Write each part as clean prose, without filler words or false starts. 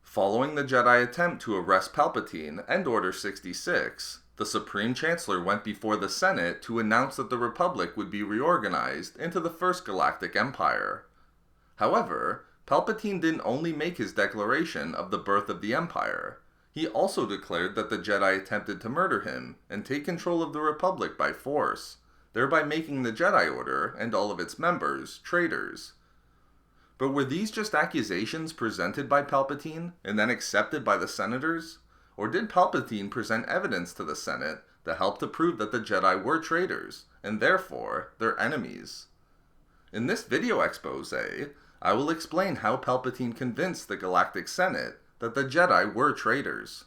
Following the Jedi attempt to arrest Palpatine and Order 66, the Supreme Chancellor went before the Senate to announce that the Republic would be reorganized into the First Galactic Empire. However, Palpatine didn't only make his declaration of the birth of the Empire, he also declared that the Jedi attempted to murder him and take control of the Republic by force, thereby making the Jedi Order and all of its members traitors. But were these just accusations presented by Palpatine and then accepted by the senators? Or did Palpatine present evidence to the Senate that helped to prove that the Jedi were traitors, and therefore their enemies? In this video expose, I will explain how Palpatine convinced the Galactic Senate that the Jedi were traitors.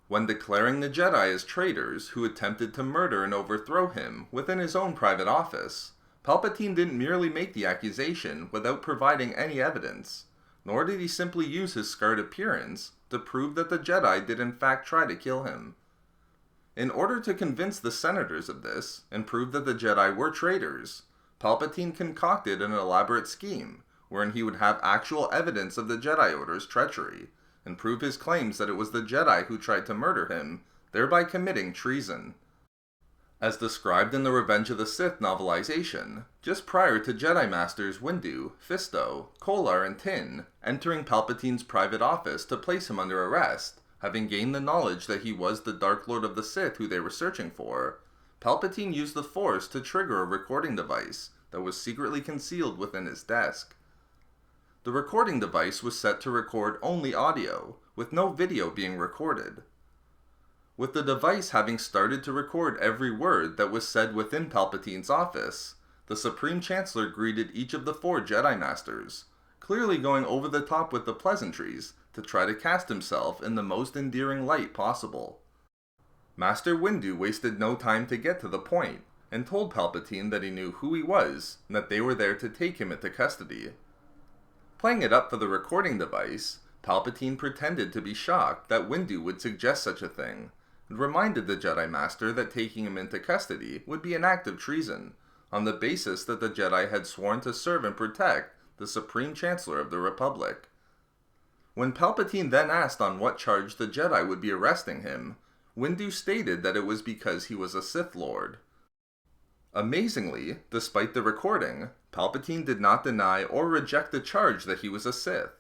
When declaring the Jedi as traitors who attempted to murder and overthrow him within his own private office, Palpatine didn't merely make the accusation without providing any evidence, nor did he simply use his scarred appearance to prove that the Jedi did in fact try to kill him. In order to convince the senators of this and prove that the Jedi were traitors, Palpatine concocted an elaborate scheme wherein he would have actual evidence of the Jedi Order's treachery, and prove his claims that it was the Jedi who tried to murder him, thereby committing treason. As described in the Revenge of the Sith novelization, just prior to Jedi Masters Windu, Fisto, Kolar, and Tin entering Palpatine's private office to place him under arrest, having gained the knowledge that he was the Dark Lord of the Sith who they were searching for, Palpatine used the Force to trigger a recording device that was secretly concealed within his desk. The recording device was set to record only audio, with no video being recorded. With the device having started to record every word that was said within Palpatine's office, the Supreme Chancellor greeted each of the 4 Jedi Masters, clearly going over the top with the pleasantries to try to cast himself in the most endearing light possible. Master Windu wasted no time to get to the point, and told Palpatine that he knew who he was and that they were there to take him into custody. Playing it up for the recording device, Palpatine pretended to be shocked that Windu would suggest such a thing, and reminded the Jedi Master that taking him into custody would be an act of treason, on the basis that the Jedi had sworn to serve and protect the Supreme Chancellor of the Republic. When Palpatine then asked on what charge the Jedi would be arresting him, Windu stated that it was because he was a Sith Lord. Amazingly, despite the recording, Palpatine did not deny or reject the charge that he was a Sith.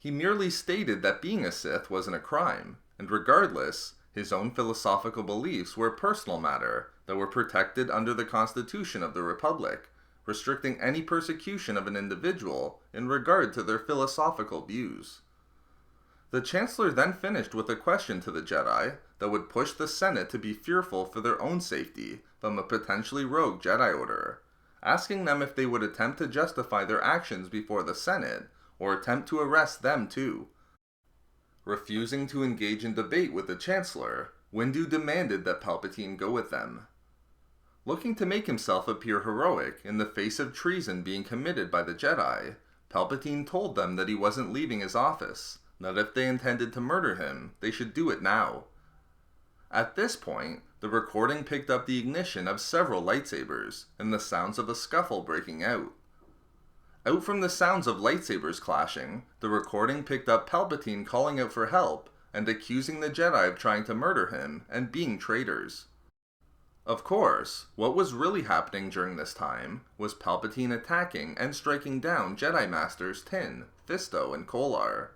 He merely stated that being a Sith wasn't a crime, and regardless, his own philosophical beliefs were a personal matter that were protected under the Constitution of the Republic, restricting any persecution of an individual in regard to their philosophical views. The Chancellor then finished with a question to the Jedi that would push the Senate to be fearful for their own safety from a potentially rogue Jedi Order, asking them if they would attempt to justify their actions before the Senate, or attempt to arrest them too. Refusing to engage in debate with the Chancellor, Windu demanded that Palpatine go with them. Looking to make himself appear heroic in the face of treason being committed by the Jedi, Palpatine told them that he wasn't leaving his office, that if they intended to murder him, they should do it now. At this point, the recording picked up the ignition of several lightsabers and the sounds of a scuffle breaking out. Out from the sounds of lightsabers clashing, the recording picked up Palpatine calling out for help and accusing the Jedi of trying to murder him and being traitors. Of course, what was really happening during this time was Palpatine attacking and striking down Jedi Masters Tin, Fisto, and Kolar.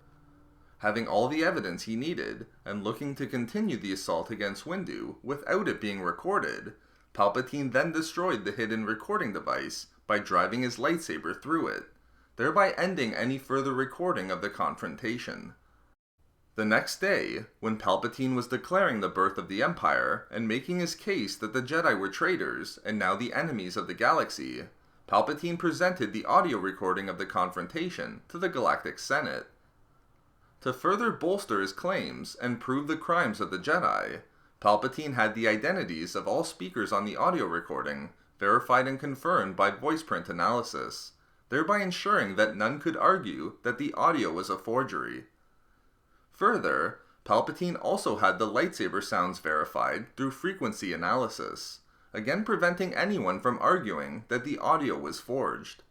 Having all the evidence he needed, and looking to continue the assault against Windu without it being recorded, Palpatine then destroyed the hidden recording device by driving his lightsaber through it, thereby ending any further recording of the confrontation. The next day, when Palpatine was declaring the birth of the Empire and making his case that the Jedi were traitors and now the enemies of the galaxy, Palpatine presented the audio recording of the confrontation to the Galactic Senate. To further bolster his claims and prove the crimes of the Jedi, Palpatine had the identities of all speakers on the audio recording verified and confirmed by voice print analysis, thereby ensuring that none could argue that the audio was a forgery. Further, Palpatine also had the lightsaber sounds verified through frequency analysis, again preventing anyone from arguing that the audio was forged.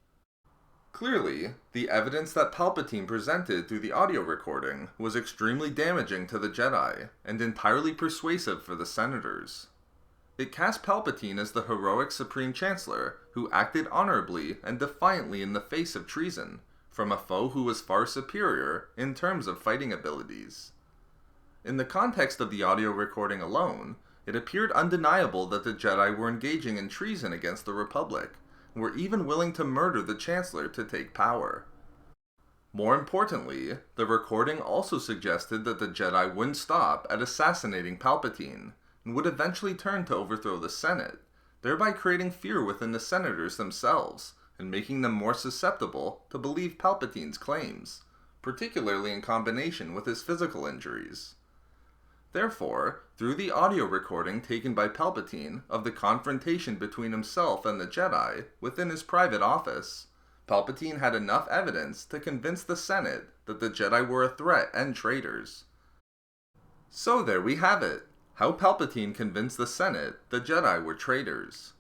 Clearly, the evidence that Palpatine presented through the audio recording was extremely damaging to the Jedi, and entirely persuasive for the senators. It cast Palpatine as the heroic Supreme Chancellor who acted honorably and defiantly in the face of treason, from a foe who was far superior in terms of fighting abilities. In the context of the audio recording alone, it appeared undeniable that the Jedi were engaging in treason against the Republic, and were even willing to murder the Chancellor to take power. More importantly, the recording also suggested that the Jedi wouldn't stop at assassinating Palpatine, and would eventually turn to overthrow the Senate, thereby creating fear within the senators themselves, and making them more susceptible to believe Palpatine's claims, particularly in combination with his physical injuries. Therefore, through the audio recording taken by Palpatine of the confrontation between himself and the Jedi within his private office, Palpatine had enough evidence to convince the Senate that the Jedi were a threat and traitors. So there we have it, how Palpatine convinced the Senate the Jedi were traitors.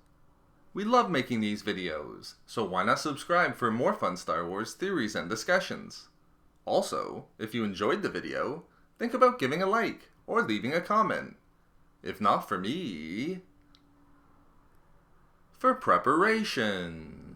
We love making these videos, so why not subscribe for more fun Star Wars theories and discussions? Also, if you enjoyed the video, think about giving a like or leaving a comment. If not for me, for preparation.